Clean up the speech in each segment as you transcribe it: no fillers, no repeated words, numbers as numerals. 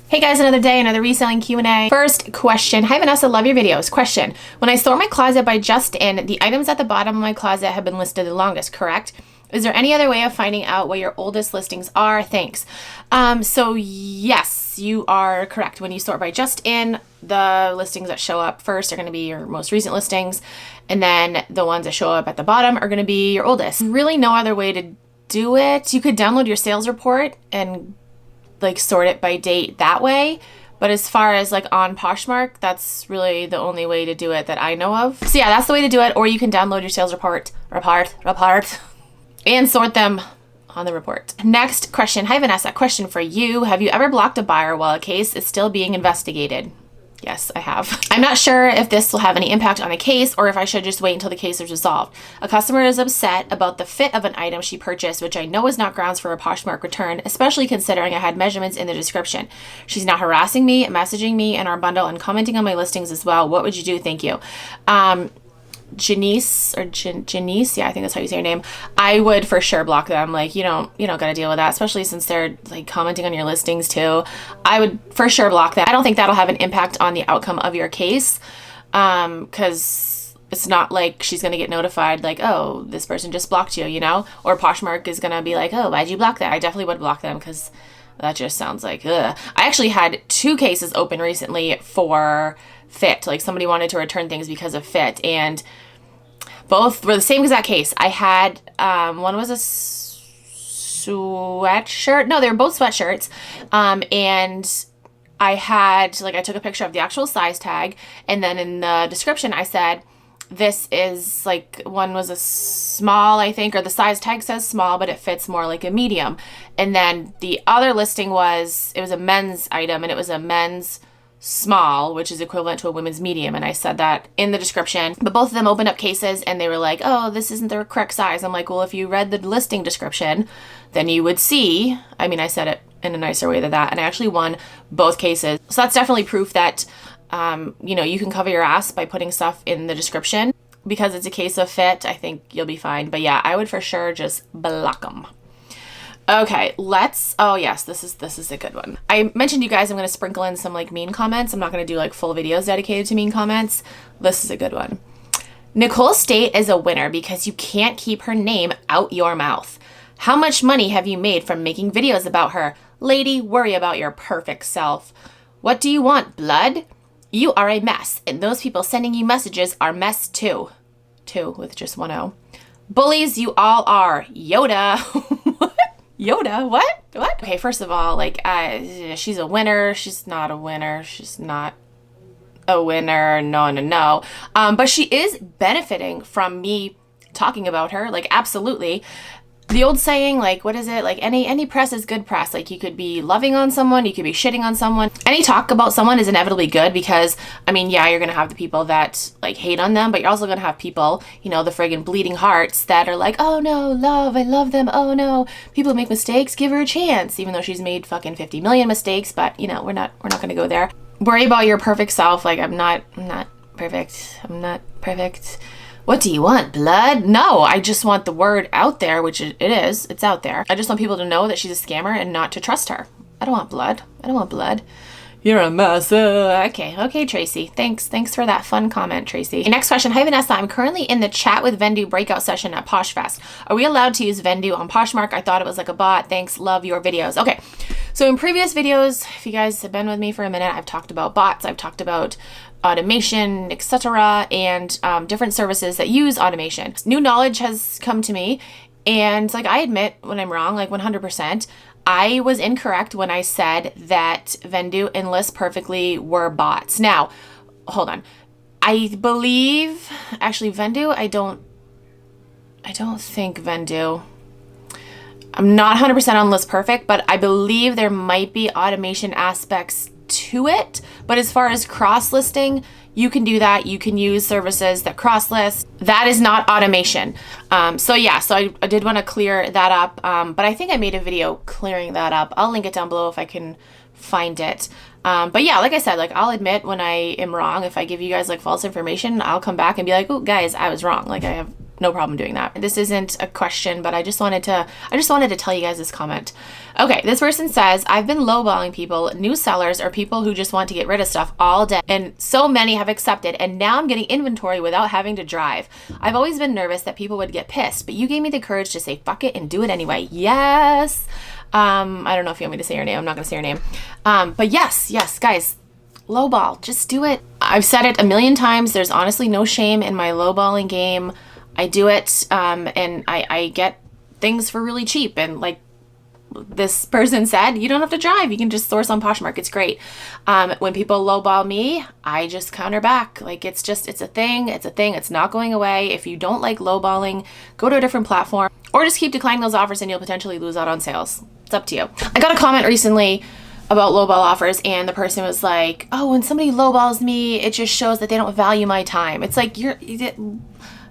Hey guys, another day, another reselling Q&A. First question. Hi Vanessa, love your videos. Question. When I sort my closet by just in, the items at the bottom of my closet have been listed the longest, correct? Is there any other way of finding out what your oldest listings are? Thanks. So yes, you are correct. When you sort by just in, the listings that show up first are going to be your most recent listings. And then the ones that show up at the bottom are going to be your oldest. Really no other way to do it. You could download your sales report and like sort it by date that way. But as far as like on Poshmark, that's really the only way to do it that I know of. So yeah, that's the way to do it. Or you can download your sales report, and sort them on the report. Next question. Hi Vanessa, question for you. Have you ever blocked a buyer while a case is still being investigated? Yes, I have. I'm not sure if this will have any impact on a case or if I should just wait until the case is resolved. A customer is upset about the fit of an item she purchased, which I know is not grounds for a Poshmark return, especially considering I had measurements in the description. She's now harassing me, messaging me in our bundle, and commenting on my listings as well. What would you do? Thank you. Janice, yeah, I think that's how you say your name. I would for sure block them. Like, you don't got to deal with that, especially since they're like commenting on your listings too. I would for sure block them. I don't think that'll have an impact on the outcome of your case, because it's not like she's going to get notified like, oh, this person just blocked you, or Poshmark is going to be like, oh, why'd you block that? I definitely would block them because that just sounds like, ugh. I actually had 2 cases open recently for fit. Like somebody wanted to return things because of fit, and both were the same exact case. I had one was a sweatshirt. No, they were both sweatshirts. And I took a picture of the actual size tag, and then in the description I said, this is like, one was a small, I think, or the size tag says small, but it fits more like a medium. And then the other listing was a men's item, and it was a men's small, which is equivalent to a women's medium. And I said that in the description, but both of them opened up cases and they were like, oh, this isn't the correct size. I'm like, well, if you read the listing description, then you would see, I said it in a nicer way than that. And I actually won both cases. So that's definitely proof that, you can cover your ass by putting stuff in the description. Because it's a case of fit, I think you'll be fine. But yeah, I would for sure just block them. Okay, oh yes, this is a good one. I mentioned you guys I'm going to sprinkle in some like mean comments. I'm not going to do like full videos dedicated to mean comments. This is a good one. Nicole State is a winner because you can't keep her name out your mouth. How much money have you made from making videos about her? Lady, worry about your perfect self. What do you want, blood? You are a mess, and those people sending you messages are mess too. 2 with just 1 O. Bullies, you all are. Yoda. Yoda, what? Okay, first of all, she's a winner. She's not a winner. She's not a winner. No. But she is benefiting from me talking about her. Like, absolutely. The old saying, like, what is it? Like, any press is good press. Like, you could be loving on someone, you could be shitting on someone. Any talk about someone is inevitably good because, yeah, you're going to have the people that, like, hate on them, but you're also going to have people, the friggin' bleeding hearts that are like, oh, no, I love them. Oh, no, people make mistakes, give her a chance, even though she's made fucking 50 million mistakes, but, we're not going to go there. Worry about your perfect self. Like, I'm not perfect. I'm not perfect. What do you want, blood? No, I just want the word out there, which it is. It's out there. I just want people to know that she's a scammer and not to trust her. I don't want blood. You're a mess. Okay, Tracy. Thanks for that fun comment, Tracy. Next question. Hi, Vanessa. I'm currently in the chat with Vendo breakout session at PoshFest. Are we allowed to use Vendo on Poshmark? I thought it was like a bot. Thanks. Love your videos. Okay. So in previous videos, if you guys have been with me for a minute, I've talked about bots. I've talked about automation, etc., and different services that use automation. New knowledge has come to me, and I admit when I'm wrong, 100%. I was incorrect when I said that Vendo and List Perfectly were bots. Now, hold on. I believe actually Vendo. I don't think Vendo. I'm not 100% on List Perfect, but I believe there might be automation aspects to it. But as far as cross-listing, you can do that. You can use services that cross-list. That is not automation. So I did want to clear that up. But I think I made a video clearing that up. I'll link it down below if I can find it. But yeah, like I said, I'll admit when I am wrong. If I give you guys false information, I'll come back and be like, oh guys, I was wrong. I have no problem doing that. This isn't a question, but I just wanted to tell you guys this comment. Okay, this person says, I've been lowballing people, new sellers, or people who just want to get rid of stuff all day, and so many have accepted, and now I'm getting inventory without having to drive. I've always been nervous that people would get pissed, but you gave me the courage to say fuck it and do it anyway. Yes. I don't know if you want me to say your name. I'm not gonna say your name. But yes, guys, lowball, just do it. I've said it a million times. There's honestly no shame in my lowballing game. I do it, and I get things for really cheap. And like this person said, you don't have to drive. You can just source on Poshmark. It's great. When people lowball me, I just counter back. Like it's a thing. It's not going away. If you don't like lowballing, go to a different platform or just keep declining those offers and you'll potentially lose out on sales. It's up to you. I got a comment recently about lowball offers, and the person was like, oh, when somebody lowballs me, it just shows that they don't value my time. It's like,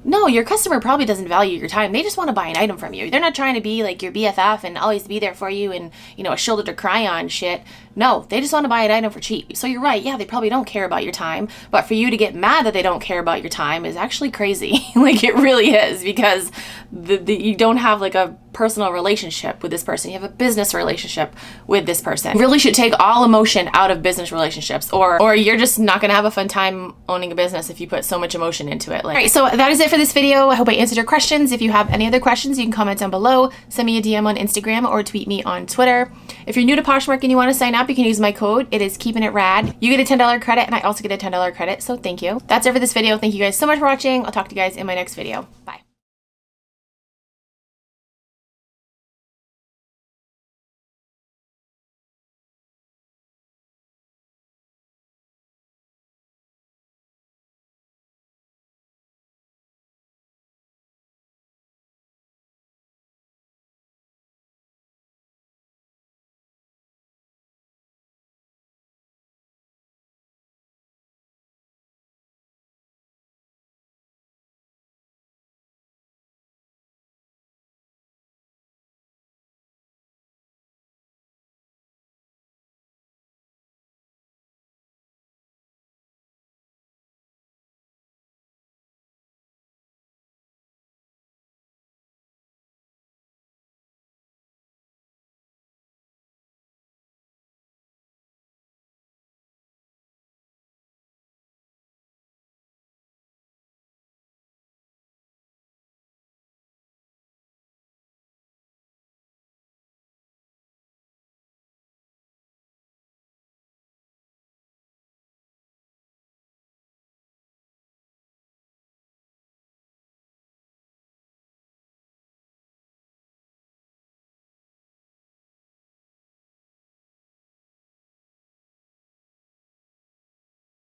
no, your customer probably doesn't value your time. They just want to buy an item from you. They're not trying to be like your BFF and always be there for you and, you know, a shoulder to cry on shit. No, they just want to buy an item for cheap. So you're right. Yeah, they probably don't care about your time. But for you to get mad that they don't care about your time is actually crazy. Like it really is, because you don't have like a personal relationship with this person. You have a business relationship with this person. You really should take all emotion out of business relationships, or you're just not going to have a fun time owning a business if you put so much emotion into it. Like, all right, so that is it for this video. I hope I answered your questions. If you have any other questions, you can comment down below, send me a DM on Instagram, or tweet me on Twitter. If you're new to Poshmark and you want to sign up, you can use my code. It is Keepin' It Rad. You get a $10 credit, and I also get a $10 credit, so thank you. That's it for this video. Thank you guys so much for watching. I'll talk to you guys in my next video. Bye.